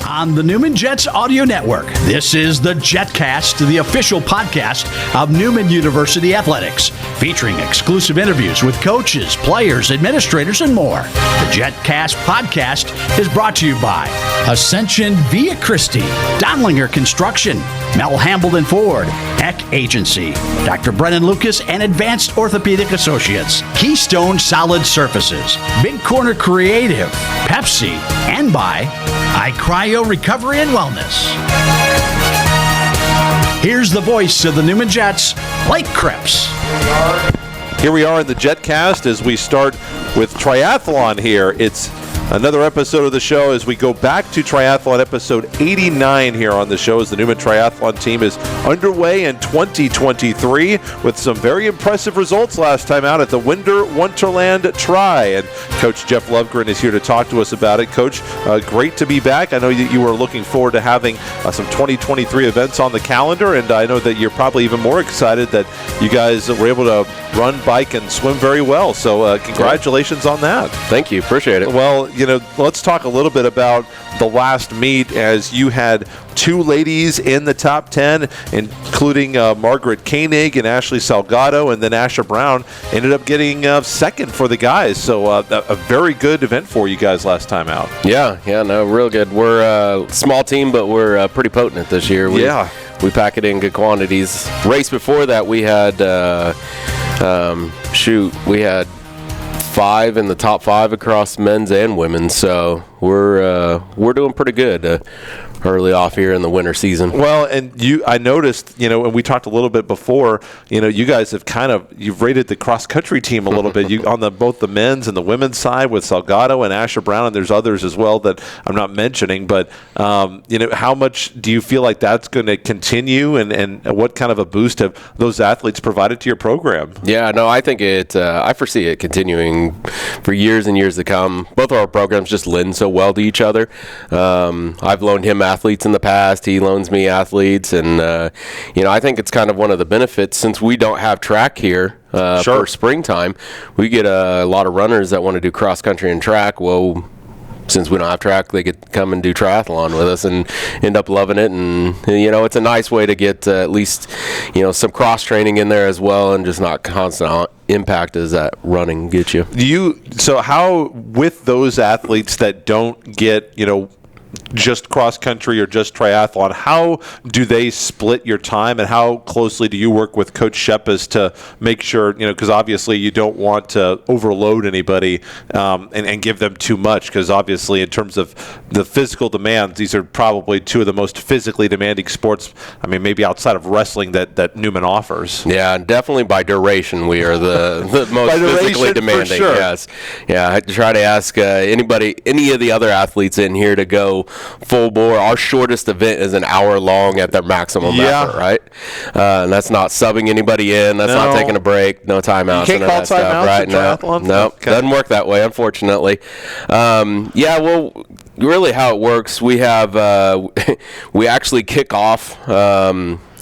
On the Newman Jets Audio Network, this is the Jetcast, the official podcast of Newman University Athletics, featuring exclusive interviews with coaches, players, administrators, and more. The Jetcast podcast is brought to you by Ascension Via Christi, Donlinger Construction, Mel Hambledon Ford, Eck Agency, Dr. Brennan Lucas and Advanced Orthopedic Associates, Keystone Solid Surfaces, Big Corner Creative, Pepsi, and by iCryo Recovery and Wellness. Here's the voice of the Newman Jets, Blake Cripps. Here we are in the Jetcast as we start with triathlon here. It's another episode of the show as we go back to triathlon episode 89 here on the show as the Newman Triathlon team is underway in 2023 with some very impressive results last time out at the Winter Wonderland Tri. And Coach Jeff Lovgren is here to talk to us about it. Coach, great to be back. I know that you were looking forward to having some 2023 events on the calendar, and I know that you're probably even more excited that you guys were able to run, bike, and swim very well. So congratulations on that. Thank you. Appreciate it. Well, let's talk a little bit about the last meet as you had two ladies in the top 10, including Margaret Koenig and Ashley Salgado, and then Asher Brown ended up getting second for the guys. So a very good event for you guys last time out. Yeah, no, real good. We're a small team, but we're pretty potent this year. We pack it in good quantities. Race before that, we had, we had 5 in the top 5 across men's and women's, so we're doing pretty good early off here in the winter season. Well, and I noticed, and we talked a little bit before, you guys have you've rated the cross-country team a little bit. You on both the men's and the women's side with Salgado and Asher Brown, and there's others as well that I'm not mentioning, but, how much do you feel like that's going to continue, and what kind of a boost have those athletes provided to your program? Yeah, no, I think I foresee it continuing for years and years to come. Both of our programs just lend so well to each other. I've loaned him athletes in the past. He loans me athletes, and I think it's kind of one of the benefits since we don't have track here for springtime. We get a lot of runners that want to do cross country and track. Well, since we don't have track, they could come and do triathlon with us and end up loving it. And, it's a nice way to get at least, some cross training in there as well, and just not constant impact as that running gets you. So how, with those athletes that don't get, just cross country or just triathlon, how do they split your time, and how closely do you work with Coach Shepis to make sure, because obviously you don't want to overload anybody and give them too much, because obviously in terms of the physical demands, these are probably two of the most physically demanding sports, maybe outside of wrestling that Newman offers. Yeah, definitely by duration we are the most physically demanding. For sure. Yes. Yeah, I try to ask any of the other athletes in here to go full bore. Our shortest event is an hour long at their maximum effort, right? And that's not subbing anybody in. That's not taking a break. No timeouts. You can't call timeouts, right? No, okay. Doesn't work that way, unfortunately. Well, really how it works, we have we actually kick off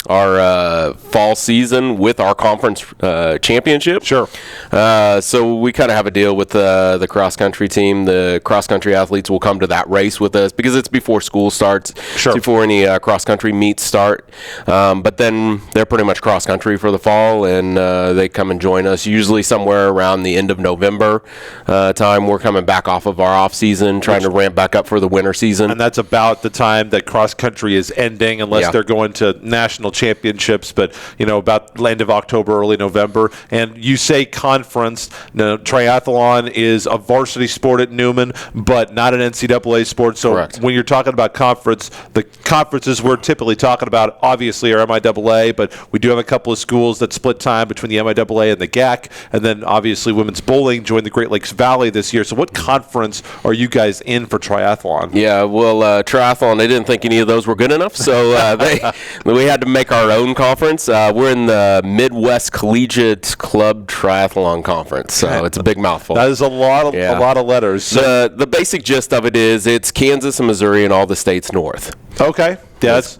our fall season with our conference championship. Sure. So we kind of have a deal with the cross-country team. The cross-country athletes will come to that race with us because it's before school starts, before any cross-country meets start. But then they're pretty much cross-country for the fall, and they come and join us usually somewhere around the end of November time. We're coming back off of our off-season, trying to ramp back up for the winter season. And that's about the time that cross-country is ending, unless they're going to national championships, but about the end of October, early November. And you say conference. Triathlon is a varsity sport at Newman, but not an NCAA sport. So Correct. When you're talking about conference, the conferences we're typically talking about obviously are MIAA, but we do have a couple of schools that split time between the MIAA and the GAC, and then obviously women's bowling joined the Great Lakes Valley this year. So what conference are you guys in for triathlon? Yeah, well, triathlon, they didn't think any of those were good enough, so we had to make our own conference. We're in the Midwest Collegiate Club Triathlon Conference, so it's a big mouthful. That is a lot of letters. So the basic gist of it is it's Kansas and Missouri and all the states north. Okay, that's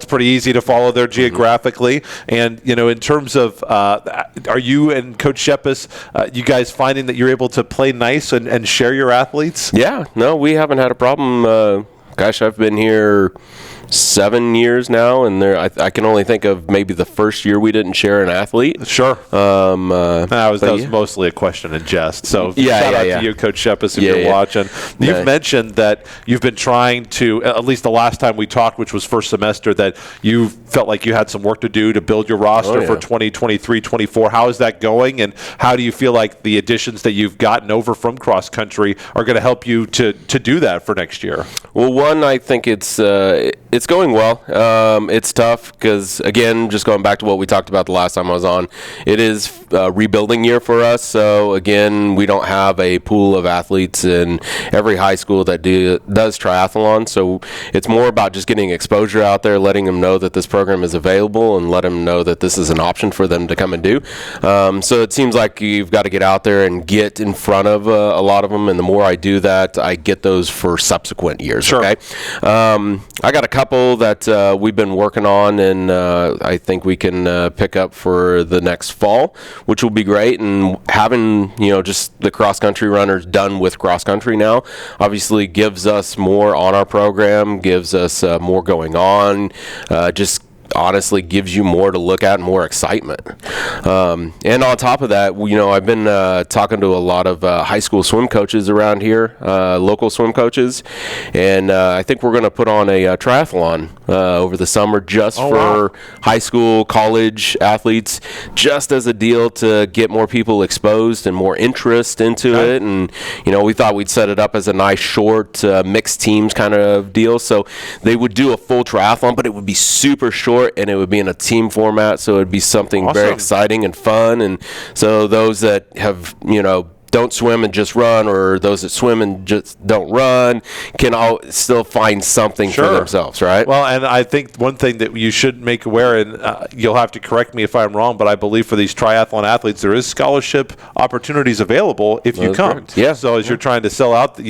pretty easy to follow there geographically. And in terms of, are you and Coach Shepis, you guys finding that you're able to play nice and share your athletes? Yeah, no, we haven't had a problem I've been here 7 years now, and I can only think of maybe the first year we didn't share an athlete. Sure. That was mostly a question in jest. So shout out to you, Coach Sheppes, if you're watching. You've mentioned that you've been trying to, at least the last time we talked, which was first semester, that you felt like you had some work to do to build your roster for 2023-24. How is that going, and how do you feel like the additions that you've gotten over from cross country are going to help you to do that for next year? Well, one, I think it's going well. It's tough because, again, just going back to what we talked about the last time I was on, it is a rebuilding year for us. So, again, we don't have a pool of athletes in every high school that does triathlon. So it's more about just getting exposure out there, letting them know that this program is available, and let them know that this is an option for them to come and do. So it seems like you've got to get out there and get in front of a lot of them. And the more I do that, I get those for subsequent years. Sure. Okay. I got a couple that we've been working on, and I think we can pick up for the next fall, which will be great. And having, just the cross-country runners done with cross-country now obviously gives us more on our program, gives us more going on, just honestly gives you more to look at and more excitement. And on top of that, I've been talking to a lot of high school swim coaches around here, local swim coaches, and I think we're going to put on a triathlon over the summer just for high school, college athletes, just as a deal to get more people exposed and more interest into it. And, we thought we'd set it up as a nice short mixed teams kind of deal. So they would do a full triathlon, but it would be super short, and it would be in a team format, so it would be something very exciting and fun. And so those that have, don't swim and just run, or those that swim and just don't run, can all still find something for themselves, right? Well, and I think one thing that you should make aware, and you'll have to correct me if I'm wrong, but I believe for these triathlon athletes, there is scholarship opportunities available if you come. Correct. Yeah. So as you're trying to sell out,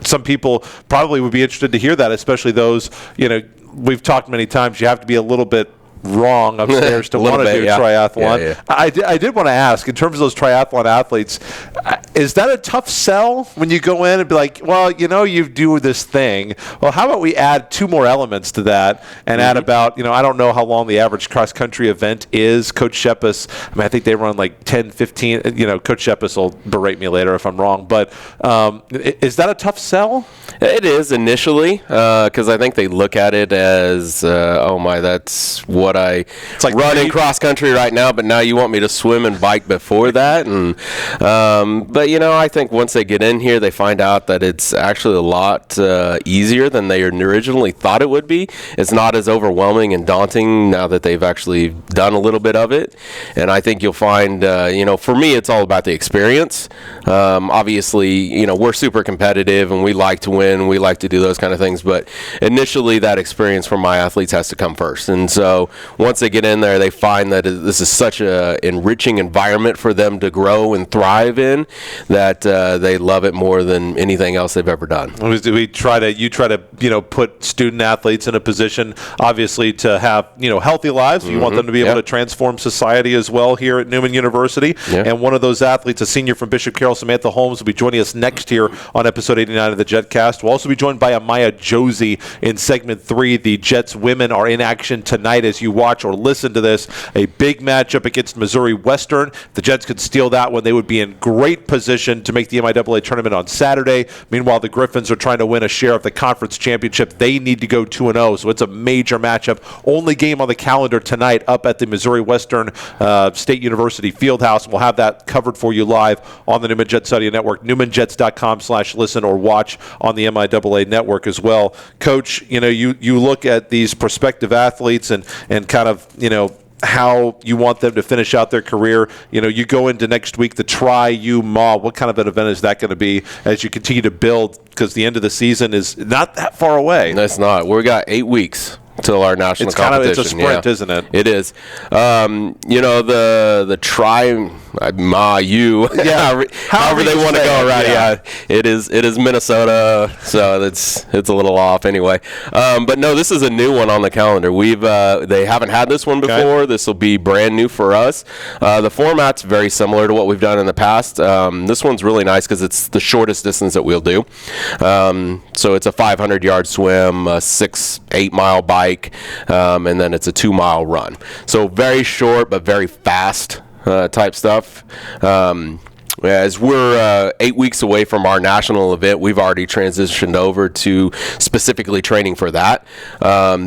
some people probably would be interested to hear that, especially those, we've talked many times, you have to be a little bit wrong upstairs to want to do triathlon. Yeah. I did want to ask, in terms of those triathlon athletes, is that a tough sell when you go in and be like, well, you do this thing. Well, how about we add 2 more elements to that and add about, I don't know how long the average cross-country event is. Coach Sheppes, I think they run like 10, 15. Coach Sheppes will berate me later if I'm wrong. But is that a tough sell? It is initially, because I think they look at it as, that's what it's like running cross country right now, but now you want me to swim and bike before that. And but I think once they get in here, they find out that it's actually a lot easier than they originally thought it would be. It's not as overwhelming and daunting now that they've actually done a little bit of it. And I think you'll find, for me, it's all about the experience. Obviously, we're super competitive and we like to win. We like to do those kind of things. But initially, that experience for my athletes has to come first. And so once they get in there, they find that this is such a enriching environment for them to grow and thrive in, that they love it more than anything else they've ever done. You try to put student athletes in a position, obviously, to have healthy lives. You want them to be able to transform society as well here at Newman University. Yeah. And one of those athletes, a senior from Bishop Carroll, Samantha Holmes, will be joining us next here on episode 89 of the Jetcast. We'll also be joined by Amiya Josey in segment 3. The Jets women are in action tonight as you watch or listen to this. A big matchup against Missouri Western. If the Jets could steal that one, they would be in great position to make the MIAA tournament on Saturday. Meanwhile, the Griffins are trying to win a share of the conference championship. They need to go 2-0, so it's a major matchup. Only game on the calendar tonight up at the Missouri Western State University Fieldhouse. We'll have that covered for you live on the Newman Jets Audio Network, newmanjets.com/listen or watch on the MIAA network as well. Coach, you look at these prospective athletes and kind of, how you want them to finish out their career. You go into next week, the Tri-U-Ma. What kind of an event is that going to be as you continue to build? Because the end of the season is not that far away. No, it's not. We've got 8 weeks till our national competition. It's a sprint, isn't it? It is. The Tri, you. Yeah. However they want to go around. Yeah. It is Minnesota, so it's a little off anyway. But no, this is a new one on the calendar. They haven't had this one before. Okay. This will be brand new for us. The format's very similar to what we've done in the past. This one's really nice because it's the shortest distance that we'll do. So it's a 500-yard swim, a 6-8 mile bike, and then it's a 2-mile run. So very short but very fast type stuff. As we're 8 weeks away from our national event, we've already transitioned over to specifically training for that.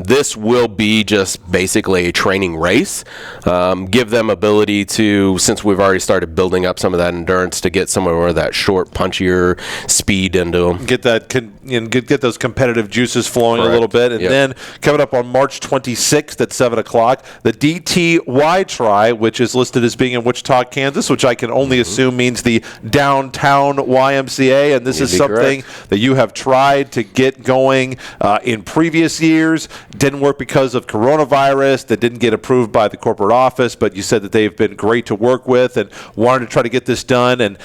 This will be just basically a training race. Give them ability to, since we've already started building up some of that endurance, to get some of that short, punchier speed into them. Get those competitive juices flowing. Correct. A little bit. And then coming up on March 26th at 7 o'clock, the DTY Tri, which is listed as being in Wichita, Kansas, which I can only assume means the downtown YMCA. And this is something that you have tried to get going in previous years. Didn't work because of coronavirus. That didn't get approved by the corporate office, but you said that they've been great to work with and wanted to try to get this done. And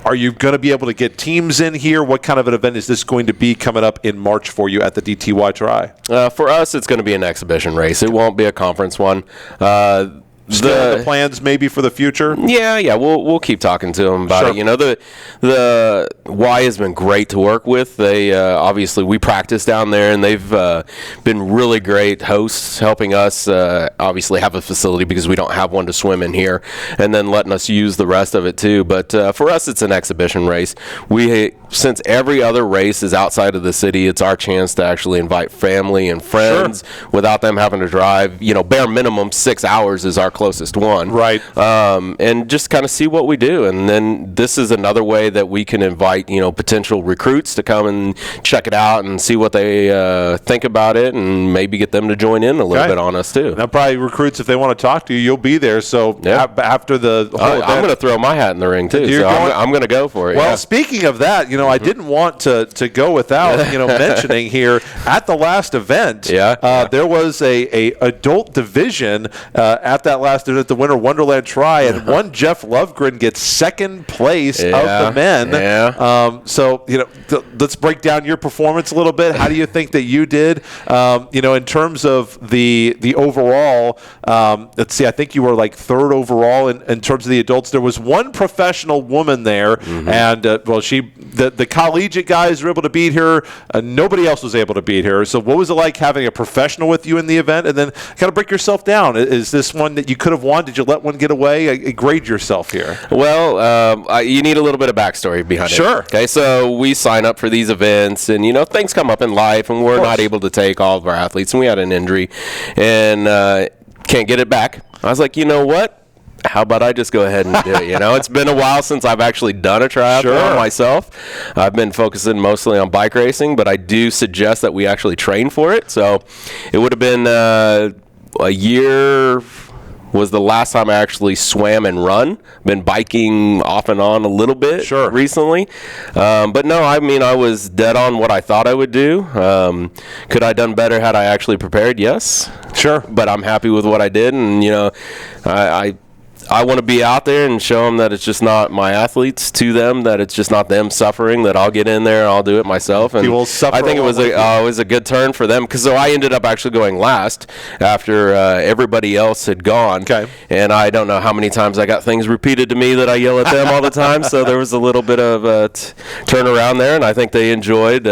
are you going to be able to get teams in here? What kind of an event is this going to be coming up in March for you at the DTY Tri? For us, it's going to be an exhibition race. It won't be a conference one. Still the plans maybe for the future? Yeah, we'll keep talking to them about it. The Y has been great to work with. They obviously, we practice down there, and they've been really great hosts, helping us obviously have a facility because we don't have one to swim in here, and then letting us use the rest of it too. But for us, it's an exhibition race. Since every other race is outside of the city, it's our chance to actually invite family and friends without them having to drive. Bare minimum 6 hours is our closest one. Right. And just kind of see what we do. And then this is another way that we can invite, potential recruits to come and check it out and see what they think about it, and maybe get them to join in a little bit on us too. Now, probably recruits, if they want to talk to you, you'll be there. So after the whole event, I'm going to throw my hat in the ring too. So I'm going to go for it. Well, speaking of that, I didn't want to go without mentioning here at the last event. There was a adult division at that last event at the Winter Wonderland Tri, and one Jeff Lovgren gets second place of the men. So let's break down your performance a little bit. How do you think that you did? In terms of the overall. Let's see. I think you were like third overall in terms of the adults. There was one professional woman there, and the collegiate guys were able to beat her. Nobody else was able to beat her. So what was it like having a professional with you in the event? And then kind of break yourself down. Is this one that you could have won? Did you let one get away? Grade yourself here. Well, you need a little bit of backstory behind it. Sure. Okay, so we sign up for these events, and things come up in life, and we're not able to take all of our athletes, and we had an injury, and can't get it back. I was like, you know what? How about I just go ahead and do it? It's been a while since I've actually done a triathlon myself. I've been focusing mostly on bike racing, but I do suggest that we actually train for it. So it would have been a year was the last time I actually swam and run. Been biking off and on a little bit recently. But no, I was dead on what I thought I would do. Could I have done better had I actually prepared? Yes. Sure. But I'm happy with what I did, and I want to be out there and show them that it's just not my athletes to them, that it's just not them suffering, that I'll get in there and I'll do it myself. And I think it was a good turn for them, because I ended up actually going last after everybody else had gone. Okay. And I don't know how many times I got things repeated to me that I yell at them all the time. So there was a little bit of a turnaround there, and I think they enjoyed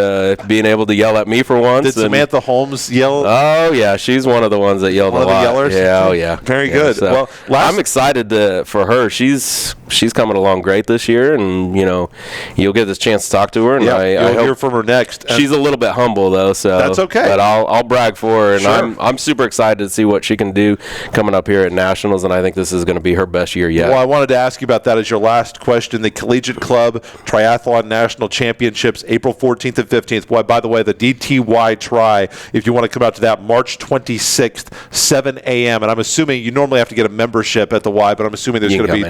being able to yell at me for once. Did Samantha Holmes yell? Oh, yeah. She's one of the ones that yelled a lot. One of the yellers? Yeah, oh, yeah. Very good. So I'm excited for her. She's coming along great this year, and you'll get this chance to talk to her, and I hope hear from her next. She's a little bit humble though, so that's okay. But I'll brag for her, and I'm super excited to see what she can do coming up here at Nationals, and I think this is going to be her best year yet. Well, I wanted to ask you about that as your last question. The Collegiate Club Triathlon National Championships, April 14th and 15th. Well, by the way, the DTY Tri, if you want to come out to that, March 26th, 7 a.m. And I'm assuming you normally have to get a membership at the Y, but I'm assuming there's going to be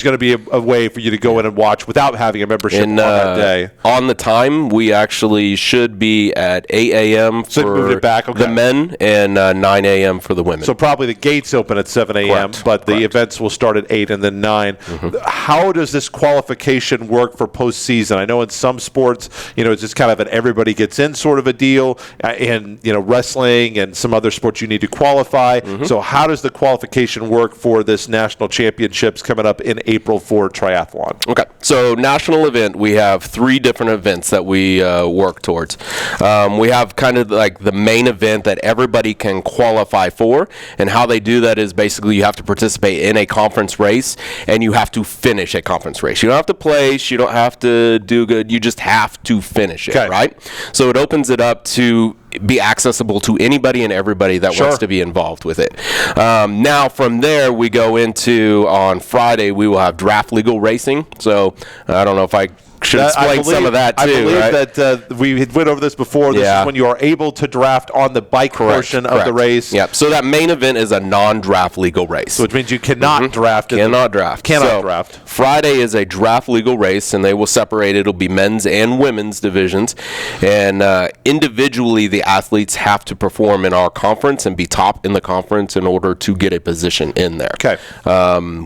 there's going to be a way for you to go in and watch without having a membership on that day. On the time, we actually should be at 8 a.m. for the men and 9 a.m. for the women. So probably the gates open at 7 a.m., but the events will start at 8 and then 9. How does this qualification work for postseason? I know in some sports, it's just kind of an everybody gets in sort of a deal. In wrestling and some other sports, you need to qualify. So how does the qualification work for this national championships coming up in April for triathlon? Okay, so national event, we have 3 different events that we work towards. We have kind of like the main event that everybody can qualify for, and how they do that is basically you have to participate in a conference race, and you have to finish a conference race. You don't have to place, you don't have to do good, you just have to finish it, right? So it opens it up to be accessible to anybody and everybody that wants to be involved with it. Now, from there, we go into, on Friday, we will have draft legal racing. So I don't know if I should explain some of that, too. I believe that we had went over this before. This is when you are able to draft on the bike portion of the race. Yep. So that main event is a non-draft legal race. So which means you cannot draft. Cannot draft. Friday is a draft legal race, and they will separate. It'll be men's and women's divisions. And individually, the athletes have to perform in our conference and be top in the conference in order to get a position in there. Okay.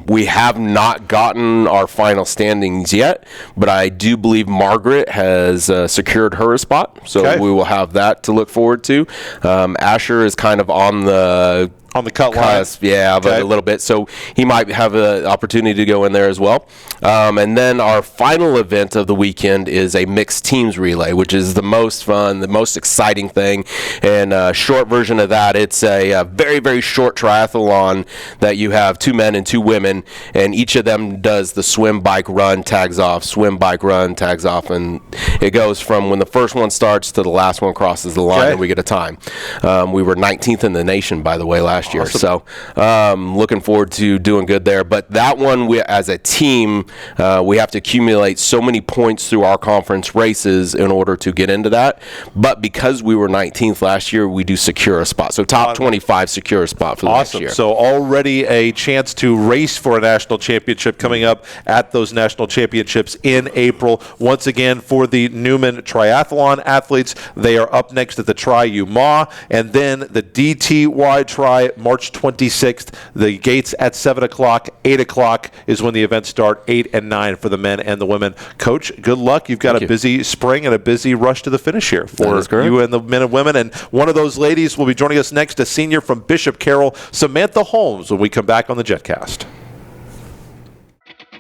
We have not gotten our final standings yet, but I do believe Margaret has secured her spot, so we will have that to look forward to. Asher is kind of on the cut cusp, but a little bit, so he might have an opportunity to go in there as well. And then our final event of the weekend is a mixed teams relay, which is the most fun, the most exciting thing. And short version of that, it's a very, very short triathlon that you have 2 men and 2 women, and each of them does the swim, bike, run, tags off, swim, bike, run, tags off, and it goes from when the first one starts to the last one crosses the line, and we get a time. We were 19th in the nation, by the way, last year. So looking forward to doing good there. But that one, we, as a team, we have to accumulate so many points through our conference races in order to get into that. But because we were 19th last year, we do secure a spot. So top 25 secure a spot for the next year. So already a chance to race for a national championship coming up at those national championships in April. Once again, for the Newman Triathlon athletes, they are up next at the Tri-UMA, and then the DTY Tri March 26th. The gates at 7 o'clock. 8 o'clock is when the events start. 8 and 9 for the men and the women. Coach, good luck. You've got a busy spring and a busy rush to the finish here for you and the men and women. And one of those ladies will be joining us next, a senior from Bishop Carroll, Samantha Holmes, when we come back on the Jetcast.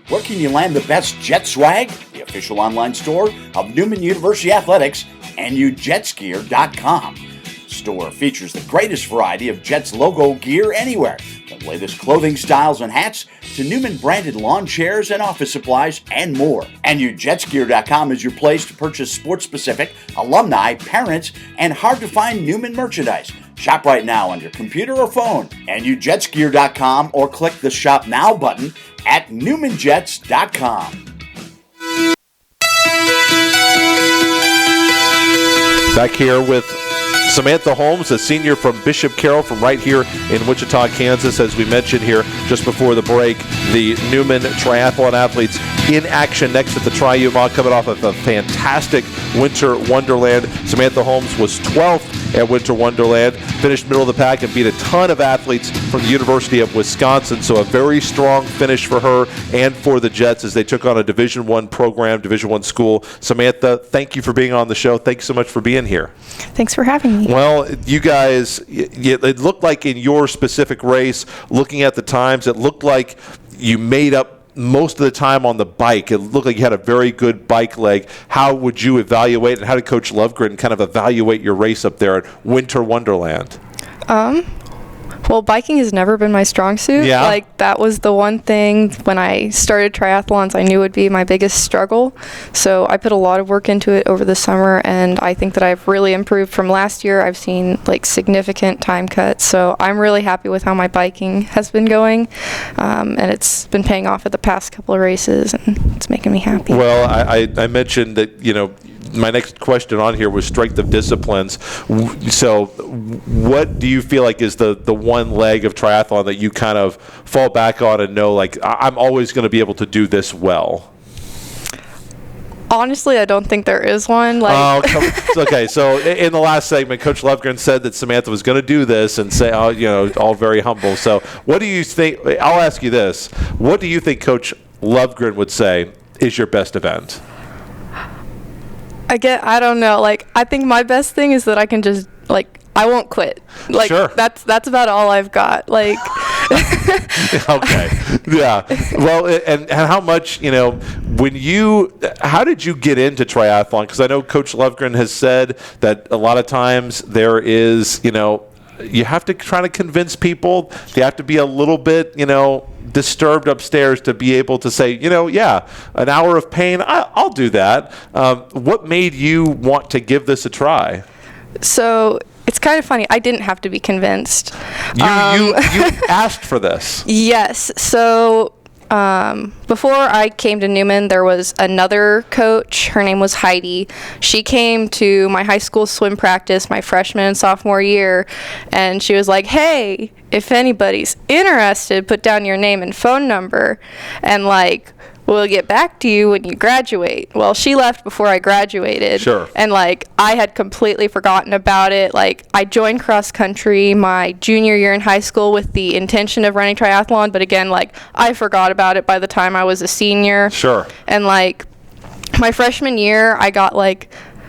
Where can you land the best Jet swag? The official online store of Newman University Athletics and NewJetsgear.com. Store features the greatest variety of Jets logo gear anywhere, from latest clothing styles and hats to Newman branded lawn chairs and office supplies and more. And NewJetsgear.com is your place to purchase sports specific, alumni, parents, and hard to find Newman merchandise. Shop right now on your computer or phone at NewJetsgear.com or click the Shop Now button at NewmanJets.com. Back here with Samantha Holmes, a senior from Bishop Carroll from right here in Wichita, Kansas. As we mentioned here just before the break, the Newman Triathlon athletes in action next at the Tri-UMA, coming off of a fantastic Winter Wonderland. Samantha Holmes was 12th at Winter Wonderland, finished middle of the pack and beat a ton of athletes from the University of Wisconsin. So a very strong finish for her and for the Jets as they took on a Division I program, Division I school. Samantha, thank you for being on the show. Thanks so much for being here. Thanks for having me. Well, you guys, it looked like in your specific race, looking at the times, it looked like you made up most of the time on the bike. It looked like you had a very good bike leg. How would you evaluate, and how did Coach Lovgren kind of evaluate your race up there at Winter Wonderland? Well, biking has never been my strong suit. Yeah. Like, that was the one thing when I started triathlons I knew would be my biggest struggle. So I put a lot of work into it over the summer, and I think that I've really improved from last year. I've seen, like, significant time cuts. So I'm really happy with how my biking has been going, and it's been paying off at the past couple of races, and it's making me happy. Well, I mentioned that, my next question on here was strength of disciplines. So what do you feel like is the one leg of triathlon that you kind of fall back on and know, like, I'm always going to be able to do this well? Honestly, I don't think there is one. Okay. So in the last segment, Coach Lovgren said that Samantha was going to do this and say, all very humble. So what do you think? I'll ask you this. What do you think Coach Lovgren would say is your best event? I don't know. I think my best thing is that I can just, I won't quit. Sure. That's about all I've got. Okay. Yeah. Well, and how much, how did you get into triathlon? Because I know Coach Lovgren has said that a lot of times there is, you have to try to convince people. They have to be a little bit, disturbed upstairs to be able to say, an hour of pain, I'll do that. What made you want to give this a try? So it's kind of funny. I didn't have to be convinced. You asked for this. Yes. So before I came to Newman, there was another coach. Her name was Heidi. She came to my high school swim practice my freshman and sophomore year, and she was like, hey, if anybody's interested, put down your name and phone number, and we'll get back to you when you graduate. Well, she left before I graduated. Sure. And I had completely forgotten about it. I joined cross country my junior year in high school with the intention of running triathlon, but again, I forgot about it by the time I was a senior. Sure. And my freshman year, I got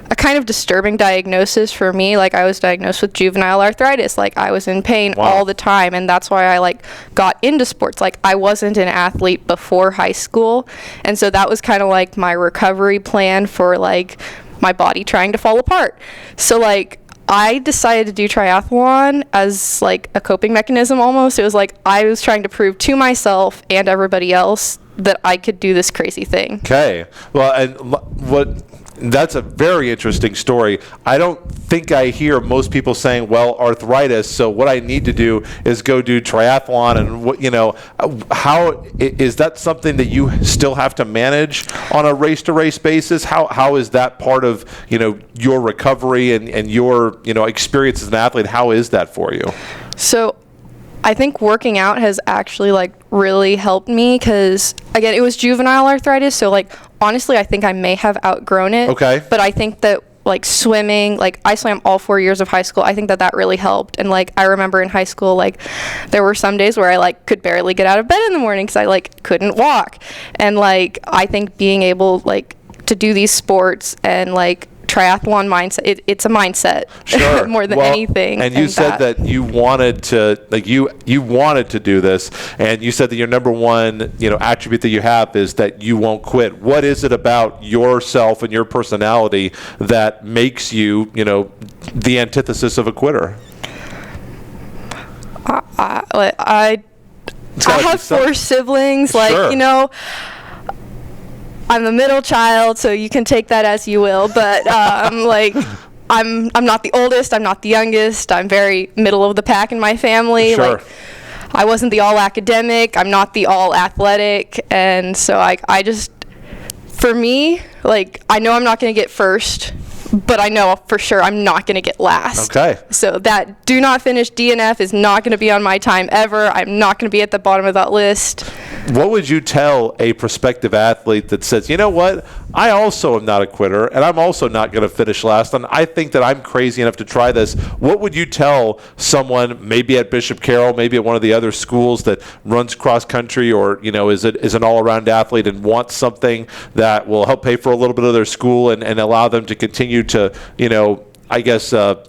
a kind of disturbing diagnosis for me. I was diagnosed with juvenile arthritis. I was in pain all the time, and that's why I got into sports. I wasn't an athlete before high school, and so that was kind of my recovery plan for my body trying to fall apart. So I decided to do triathlon as a coping mechanism almost. It was I was trying to prove to myself and everybody else that I could do this crazy thing. Okay. Well, and that's a very interesting story. I don't think I hear most people saying, well, arthritis, so what I need to do is go do triathlon. And how is that something that you still have to manage on a race-to-race basis? How is that part of, your recovery and your, experience as an athlete? How is that for you? So I think working out has actually really helped me because, again, it was juvenile arthritis. So honestly, I think I may have outgrown it. Okay. But I think that swimming, I swam all 4 years of high school. I think that really helped. And I remember in high school, there were some days where I could barely get out of bed in the morning because I couldn't walk. And I think being able to do these sports and triathlon mindset, it's a mindset. Sure. More than anything. And you said that you wanted to you wanted to do this, and you said that your number one attribute that you have is that you won't quit. What is it about yourself and your personality that makes you the antithesis of a quitter? I have 4 siblings. Sure. I'm the middle child, so you can take that as you will. But I'm not the oldest. I'm not the youngest. I'm very middle of the pack in my family. Sure. I wasn't the all academic. I'm not the all athletic, and so I just, for me, I know I'm not going to get first, but I know for sure I'm not going to get last. Okay. So that do not finish DNF is not going to be on my time ever. I'm not going to be at the bottom of that list. What would you tell a prospective athlete that says, you know what, I also am not a quitter, and I'm also not going to finish last, and I think that I'm crazy enough to try this? What would you tell someone maybe at Bishop Carroll, maybe at one of the other schools that runs cross country or, is an all-around athlete and wants something that will help pay for a little bit of their school and allow them to continue to,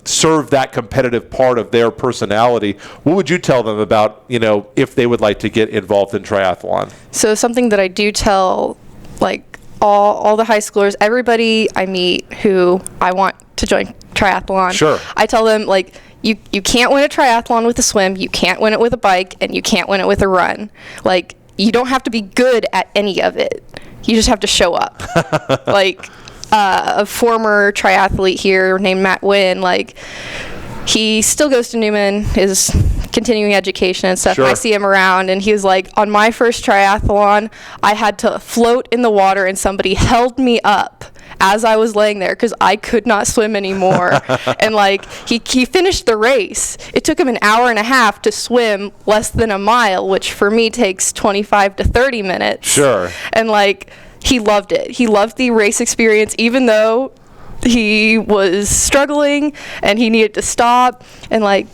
serve that competitive part of their personality? What would you tell them about, if they would like to get involved in triathlon? So something that I do tell, all the high schoolers, everybody I meet who I want to join triathlon. Sure. I tell them, you can't win a triathlon with a swim, you can't win it with a bike, and you can't win it with a run. You don't have to be good at any of it. You just have to show up. A former triathlete here named Matt Wynn, he still goes to Newman, is continuing education and stuff. Sure. And I see him around, and he was on my first triathlon, I had to float in the water, and somebody held me up as I was laying there because I could not swim anymore. And like he finished the race. It took him an hour and a half to swim less than a mile, which for me takes 25 to 30 minutes. Sure. And like he loved it. He loved the race experience, even though he was struggling and he needed to stop. And like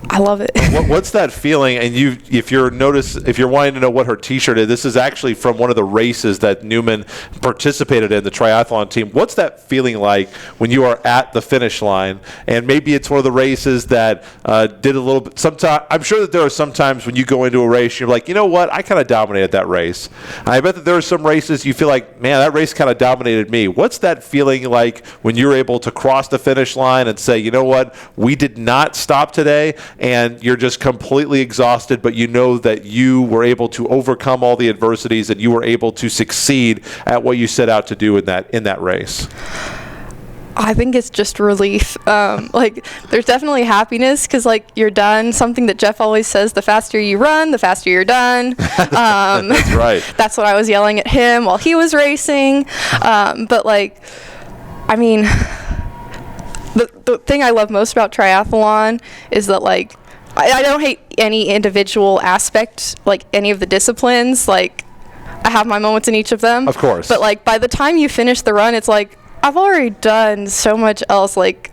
I love it. What's that feeling? And if you're wanting to know what her T-shirt is, this is actually from one of the races that Newman participated in, the triathlon team. What's that feeling like when you are at the finish line? And maybe it's one of the races that did a little bit. Sometimes I'm sure that there are some times when you go into a race, you're like, you know what? I kind of dominated that race. I bet that there are some races you feel like, man, that race kind of dominated me. What's that feeling like when you're able to cross the finish line and say, you know what? We did not stop today. And you're just completely exhausted, but you know that you were able to overcome all the adversities and you were able to succeed at what you set out to do in that race. I think it's just relief. Like, there's definitely happiness because, like, you're done. Something that Jeff always says, the faster you run, the faster you're done. That's right. That's what I was yelling at him while he was racing. But, like, I mean, the thing I love most about triathlon is that, like, I don't hate any individual aspect, like, any of the disciplines. Like, I have my moments in each of them. Of course. But, like, by the time you finish the run, it's like, I've already done so much else. Like,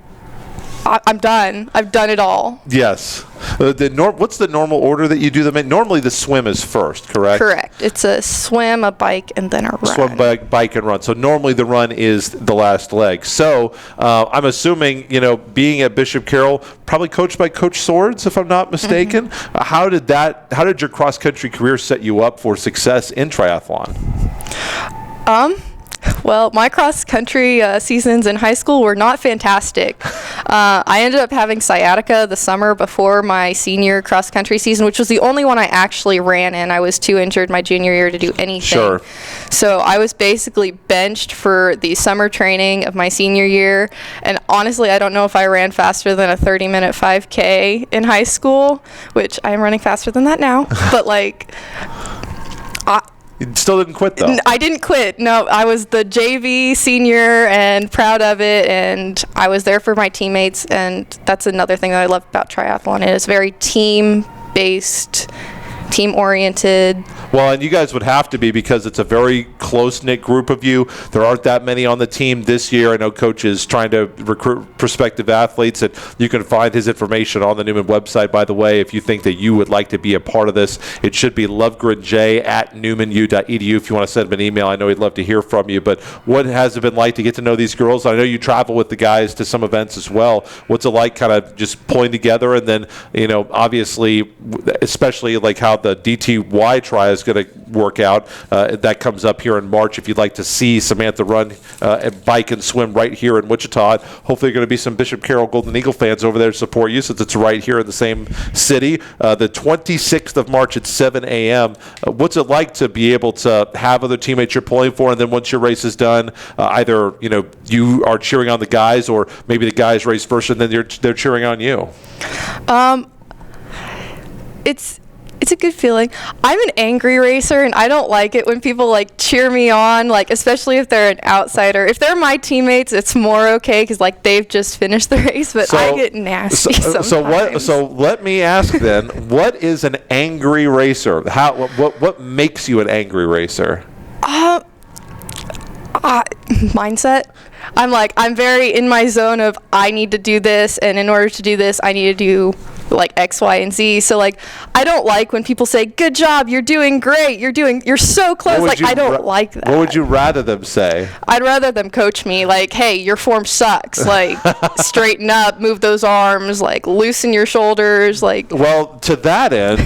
I'm done. I've done it all. Yes. What's the normal order that you do them in? Normally the swim is first, correct? Correct. It's a swim, a bike, and then a run. Swim, bike, and run. So normally the run is the last leg. So I'm assuming, being at Bishop Carroll, probably coached by Coach Swords, if I'm not mistaken. Mm-hmm. How did your cross-country career set you up for success in triathlon? Well, my cross-country seasons in high school were not fantastic. I ended up having sciatica the summer before my senior cross-country season, which was the only one I actually ran in. I was too injured my junior year to do anything. Sure. So I was basically benched for the summer training of my senior year. And honestly, I don't know if I ran faster than a 30-minute 5K in high school, which I am running faster than that now. But, like... You still didn't quit, though. I didn't quit. No, I was the JV senior and proud of it, and I was there for my teammates, and that's another thing that I love about triathlon. It is very team-based, team-oriented. Well, and you guys would have to be because it's a very close-knit group of you. There aren't that many on the team this year. I know Coach is trying to recruit prospective athletes, and you can find his information on the Newman website, by the way, if you think that you would like to be a part of this. It should be lovgrenj@newmanu.edu if you want to send him an email. I know he'd love to hear from you. But what has it been like to get to know these girls? I know you travel with the guys to some events as well. What's it like kind of just pulling together and then, obviously, especially like how the DTY tri is going to work out. That comes up here in March. If you'd like to see Samantha run and bike and swim right here in Wichita, hopefully going to be some Bishop Carroll Golden Eagle fans over there to support you since it's right here in the same city. The 26th of March at 7 a.m. What's it like to be able to have other teammates you're pulling for, and then once your race is done, either you are cheering on the guys or maybe the guys race first and then they're cheering on you? It's a good feeling. I'm an angry racer, and I don't like it when people, like, cheer me on, like, especially if they're an outsider. If they're my teammates, it's more okay because, like, they've just finished the race, but I get nasty sometimes. So let me ask then, what is an angry racer? What makes you an angry racer? Mindset. I'm very in my zone of I need to do this, and in order to do this, I need to do like X, Y, and Z. So like I don't like when people say, "Good job, you're doing great, you're so close." Like I don't like that. What would you rather them say? I'd rather them coach me like, "Hey, your form sucks. Like straighten up, move those arms, like loosen your shoulders." Like well, to that end,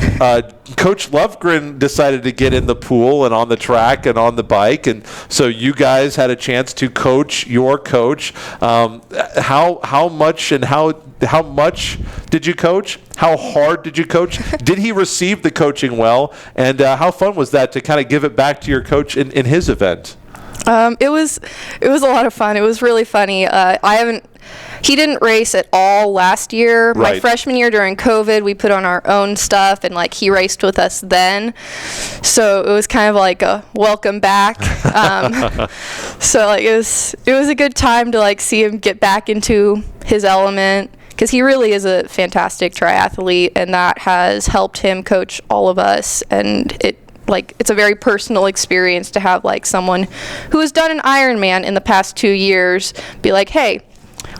Coach Lovgren decided to get in the pool and on the track and on the bike, and so you guys had a chance to coach your coach. How much and how much did you coach? How hard did you coach? Did he receive the coaching well? And how fun was that to kind of give it back to your coach in his event? It was a lot of fun. It was really funny. I he didn't race at all last year. Right. My freshman year during COVID, we put on our own stuff, and like he raced with us then. So it was kind of like a welcome back. So like it was a good time to like see him get back into his element, because he really is a fantastic triathlete, and that has helped him coach all of us. And it's a very personal experience to have like someone who has done an Ironman in the past 2 years be like, hey,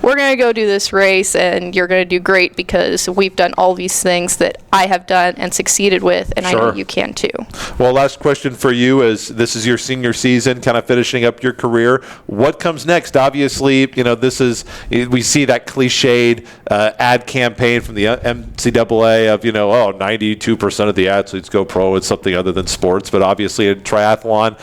we're going to go do this race and you're going to do great because we've done all these things that I have done and succeeded with, and Sure. I know you can too. Well, last question for you is, this is your senior season, kind of finishing up your career. What comes next? Obviously, we see that cliched ad campaign from the NCAA of, 92% of the athletes go pro. It's something other than sports. But obviously in triathlon,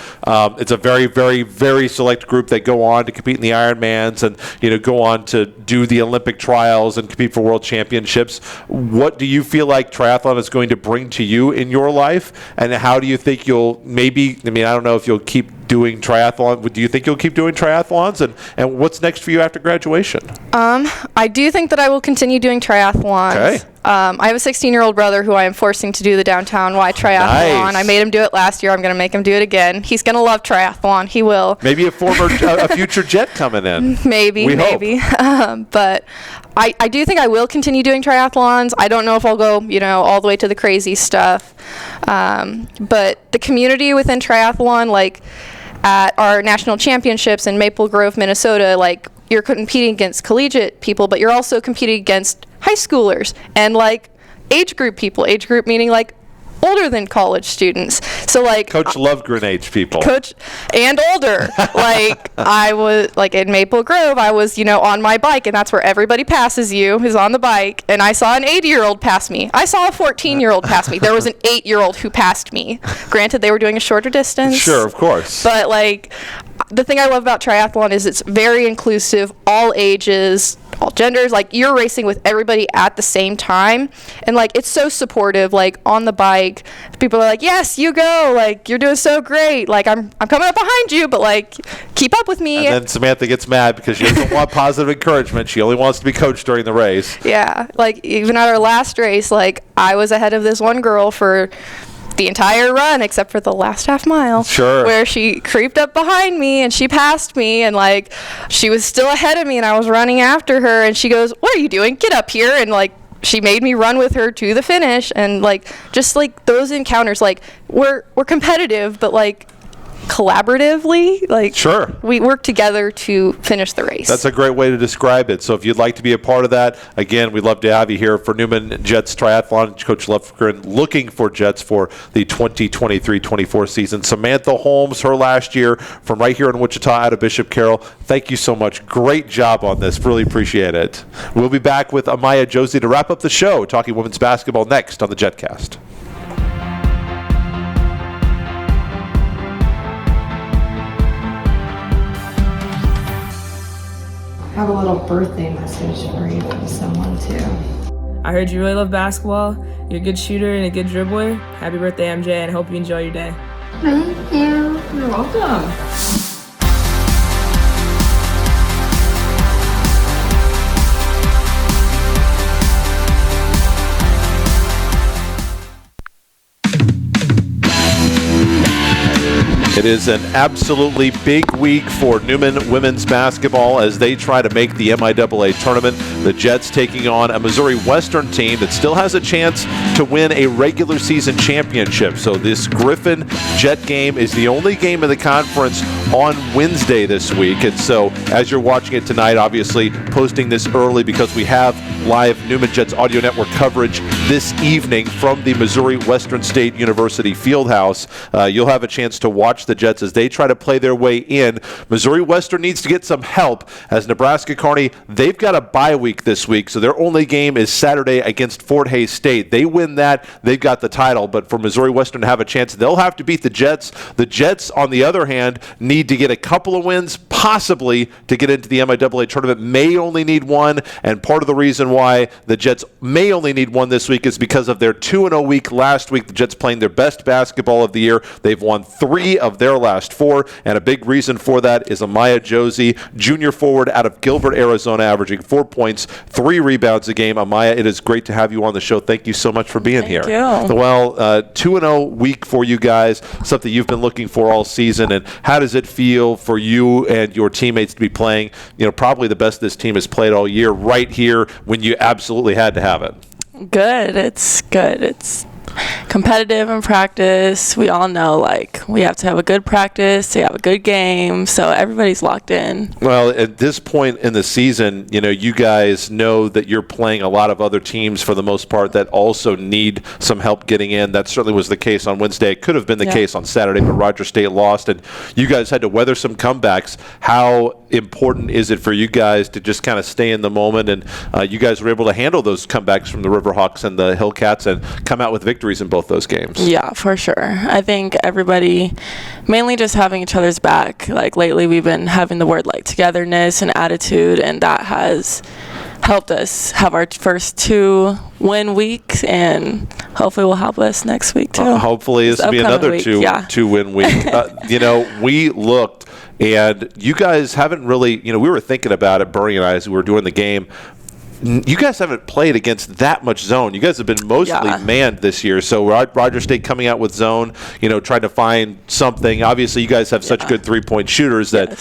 it's a very, very, very select group that go on to compete in the Ironmans and, go on to do the Olympic trials and compete for world championships. What do you feel like triathlon is going to bring to you in your life, and how do you think you'll I don't know if you'll keep doing triathlon. Do you think you'll keep doing triathlons, and what's next for you after graduation? I do think that I will continue doing triathlons. Okay. I have a 16-year-old brother who I am forcing to do the Downtown Y Triathlon. Nice. I made him do it last year. I'm going to make him do it again. He's going to love triathlon. He will. Maybe a future Jet coming in. Maybe. But I do think I will continue doing triathlons. I don't know if I'll go, all the way to the crazy stuff. But the community within triathlon, like at our national championships in Maple Grove, Minnesota, like you're competing against collegiate people, but you're also competing against high schoolers and like age group people. Age group meaning like older than college students. So like Coach Lovgren age people. Coach and older. Like I was like in Maple Grove, I was, on my bike, and that's where everybody passes you, who's on the bike. And I saw an 80-year-old pass me. I saw a 14-year-old pass me. There was an 8-year-old who passed me. Granted, they were doing a shorter distance. Sure, of course. But like the thing I love about triathlon is it's very inclusive, all ages, all genders. Like you're racing with everybody at the same time, and like it's so supportive. Like on the bike, people are like, yes, you go, like you're doing so great, like I'm coming up behind you, but like keep up with me. And then Samantha gets mad because she doesn't want positive encouragement. She only wants to be coached during the race. Yeah, like even at our last race, like I was ahead of this one girl for the entire run except for the last half mile. Sure. Where she creeped up behind me and she passed me, and like she was still ahead of me and I was running after her, and she goes, what are you doing? Get up here. And like she made me run with her to the finish. And like just like those encounters, like we're competitive, but like collaboratively, like Sure. we work together to finish the race. That's a great way to describe it. So if you'd like to be a part of that, again, we'd love to have you here for Newman Jets Triathlon. Coach Lovgren looking for Jets for the 2023-24 season. Samantha Holmes, her last year from right here in Wichita out of Bishop Carroll. Thank you so much. Great job on this. Really appreciate it. We'll be back with Amiya Josey to wrap up the show, talking women's basketball next on the Jetcast. I have a little birthday message for you from someone too. I heard you really love basketball. You're a good shooter and a good dribbler. Happy birthday, MJ, and I hope you enjoy your day. Thank you. You're welcome. It is an absolutely big week for Newman women's basketball as they try to make the MIAA tournament. The Jets taking on a Missouri Western team that still has a chance to win a regular season championship. So this Griffin Jet game is the only game in the conference on Wednesday this week. And so as you're watching it tonight, obviously posting this early because we have live Newman Jets audio network coverage this evening from the Missouri Western State University Fieldhouse. You'll have a chance to watch the Jets as they try to play their way in. Missouri Western needs to get some help as Nebraska Kearney, they've got a bye week this week, so their only game is Saturday against Fort Hays State. They win that, they've got the title, but for Missouri Western to have a chance, they'll have to beat the Jets. The Jets, on the other hand, need to get a couple of wins, possibly to get into the MIAA tournament, may only need one, and part of the reason why the Jets may only need one this week is because of their 2-0 week last week. The Jets playing their best basketball of the year. They've won 3 of their last 4, and a big reason for that is Amiya Josey, junior forward out of Gilbert, Arizona, averaging 4 points, 3 rebounds a game. Amiya, it is great to have you on the show. Thank you so much for being here. Thank you. Well, 2-0 week for you guys, something you've been looking for all season, and how does it feel for you and your teammates to be playing, probably the best this team has played all year right here when you absolutely had to have it? Good. It's good. It's competitive in practice. We all know, we have to have a good practice to have a good game, so everybody's locked in. Well, at this point in the season, you guys know that you're playing a lot of other teams for the most part that also need some help getting in. That certainly was the case on Wednesday. It could have been the case on Saturday, but Roger State lost, and you guys had to weather some comebacks. How important is it for you guys to just kind of stay in the moment, and you guys were able to handle those comebacks from the Riverhawks and the Hillcats and come out with victories in both those games? Yeah, for sure. I think everybody mainly just having each other's back. Lately we've been having the word togetherness and attitude, and that has helped us have our first 2 win weeks, and hopefully will help us next week too. Hopefully this will be another two win week. We looked, and you guys haven't really, we were thinking about it, Bernie and I, as we were doing the game. You guys haven't played against that much zone. You guys have been mostly manned this year. So Roger State coming out with zone, trying to find something. Obviously, you guys have such good three-point shooters that,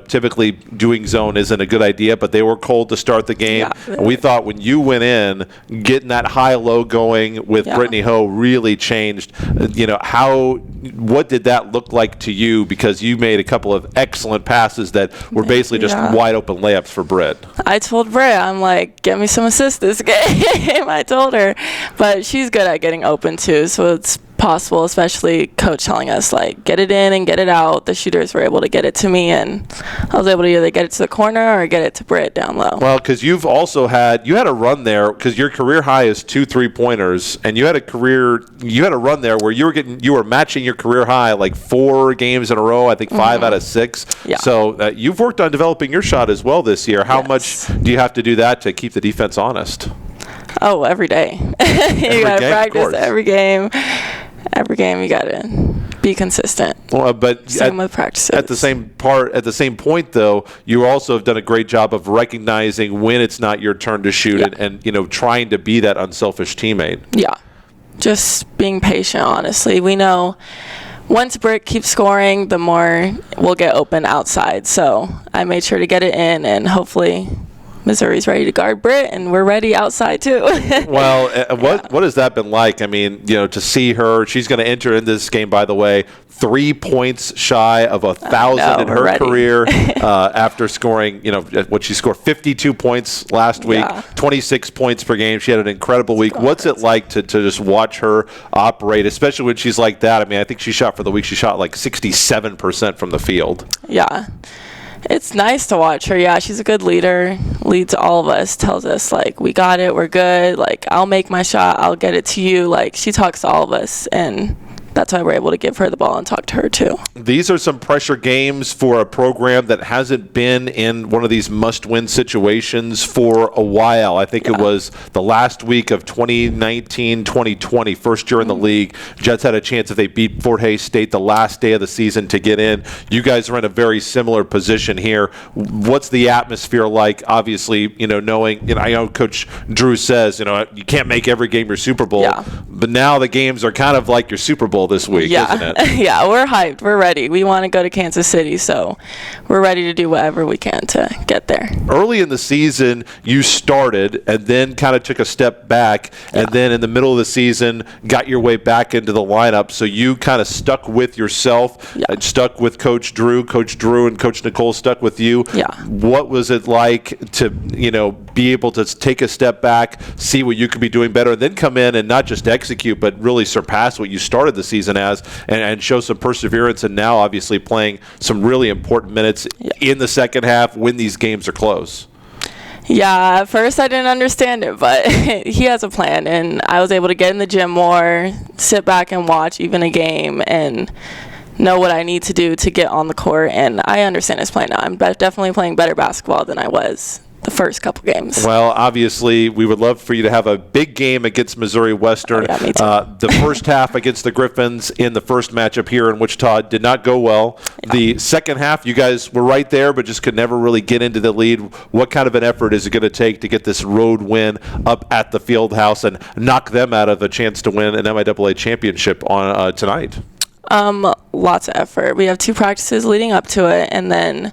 typically doing zone isn't a good idea, but they were cold to start the game. Yeah. And we thought when you went in, getting that high-low going with Brittany Ho really changed. What did that look like to you? Because you made a couple of excellent passes that were basically just wide-open layups for Britt. I told Britt, I'm get me some assists this game. I told her, but she's good at getting open too, so it's possible, especially coach telling us get it in and get it out. The shooters were able to get it to me, and I was able to either get it to the corner or get it to Britt down low. Well, because you've also had a run there, because your career high is 2 3-pointers, and you had a run there where you were matching your career high 4 games in a row, I think 5 out of 6. Yeah. So you've worked on developing your shot as well this year. How much do you have to do that to keep the defense honest? Oh, every day. You got to practice every game. Every game you got to be consistent. Well, but same with practices. At the same point, though, you also have done a great job of recognizing when it's not your turn to shoot and trying to be that unselfish teammate. Yeah, just being patient. Honestly, we know once Britt keeps scoring, the more we'll get open outside. So I made sure to get it in, and hopefully Missouri's ready to guard Britt, and we're ready outside too. Well, what has that been like? I mean, to see her, she's going to enter into this game, by the way, 3 points shy of 1,000 in her career after scoring, she scored 52 points last week, 26 points per game. She had an incredible week. What's it like to just watch her operate, especially when she's like that? I mean, I think she shot 67% from the field. Yeah. It's nice to watch her. Yeah, she's a good leader, leads all of us, tells us, we got it, we're good, I'll make my shot, I'll get it to you. She talks to all of us, and that's why we're able to give her the ball and talk to her too. These are some pressure games for a program that hasn't been in one of these must-win situations for a while. I think it was the last week of 2019-2020, first year in the league. Jets had a chance if they beat Fort Hays State the last day of the season to get in. You guys are in a very similar position here. What's the atmosphere like? Obviously, knowing, I know Coach Drew says, you can't make every game your Super Bowl, but now the games are kind of like your Super Bowl this week, isn't it? Yeah, we're hyped. We're ready. We want to go to Kansas City, so we're ready to do whatever we can to get there. Early in the season, you started and then kind of took a step back, and then in the middle of the season, got your way back into the lineup. So you kind of stuck with yourself, and stuck with Coach Drew. Coach Drew and Coach Nicole stuck with you. Yeah. What was it like to, be able to take a step back, see what you could be doing better, and then come in and not just execute, but really surpass what you started the season as, and show some perseverance, and now obviously playing some really important minutes in the second half when these games are close? Yeah, at first I didn't understand it, but he has a plan, and I was able to get in the gym more, sit back and watch even a game, and know what I need to do to get on the court, and I understand his plan now. I'm definitely playing better basketball than I was the first couple games. Well, obviously, we would love for you to have a big game against Missouri Western. Oh, yeah, me too. The first half against the Griffins in the first matchup here in Wichita did not go well. Yeah. The second half, you guys were right there, but just could never really get into the lead. What kind of an effort is it going to take to get this road win up at the Fieldhouse and knock them out of a chance to win an MIAA championship on tonight? Lots of effort. We have 2 practices leading up to it, and then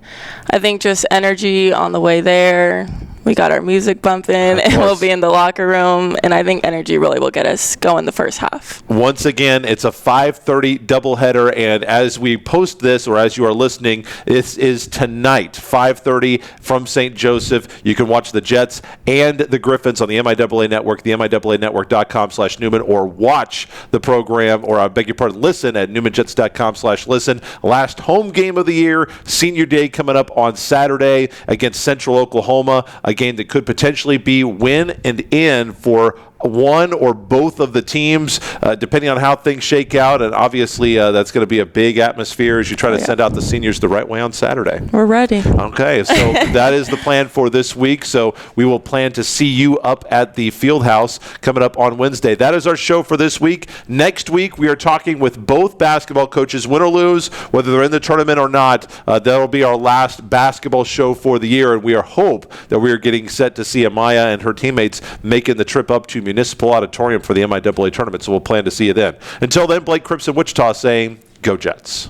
I think just energy on the way there. We got our music bumping, and we'll be in the locker room, and I think energy really will get us going the first half. Once again, it's a 5:30 doubleheader, and as we post this, or as you are listening, this is tonight, 5:30 from St. Joseph. You can watch the Jets and the Griffins on the MIAA Network, the MIAAnetwork.com/Newman, or watch the program, or I beg your pardon, listen at NewmanJets.com/listen. Last home game of the year, Senior Day coming up on Saturday against Central Oklahoma. A game that could potentially be win and in for one or both of the teams, depending on how things shake out. And obviously, that's going to be a big atmosphere as you try to send out the seniors the right way on Saturday. We're ready. Okay, so that is the plan for this week. So we will plan to see you up at the Fieldhouse coming up on Wednesday. That is our show for this week. Next week, we are talking with both basketball coaches, win or lose, whether they're in the tournament or not. That'll be our last basketball show for the year, and we hope that we are getting set to see Amiya and her teammates making the trip up to Municipal Auditorium for the MIAA tournament, so we'll plan to see you then. Until then, Blake Cripps in Wichita saying, go Jets.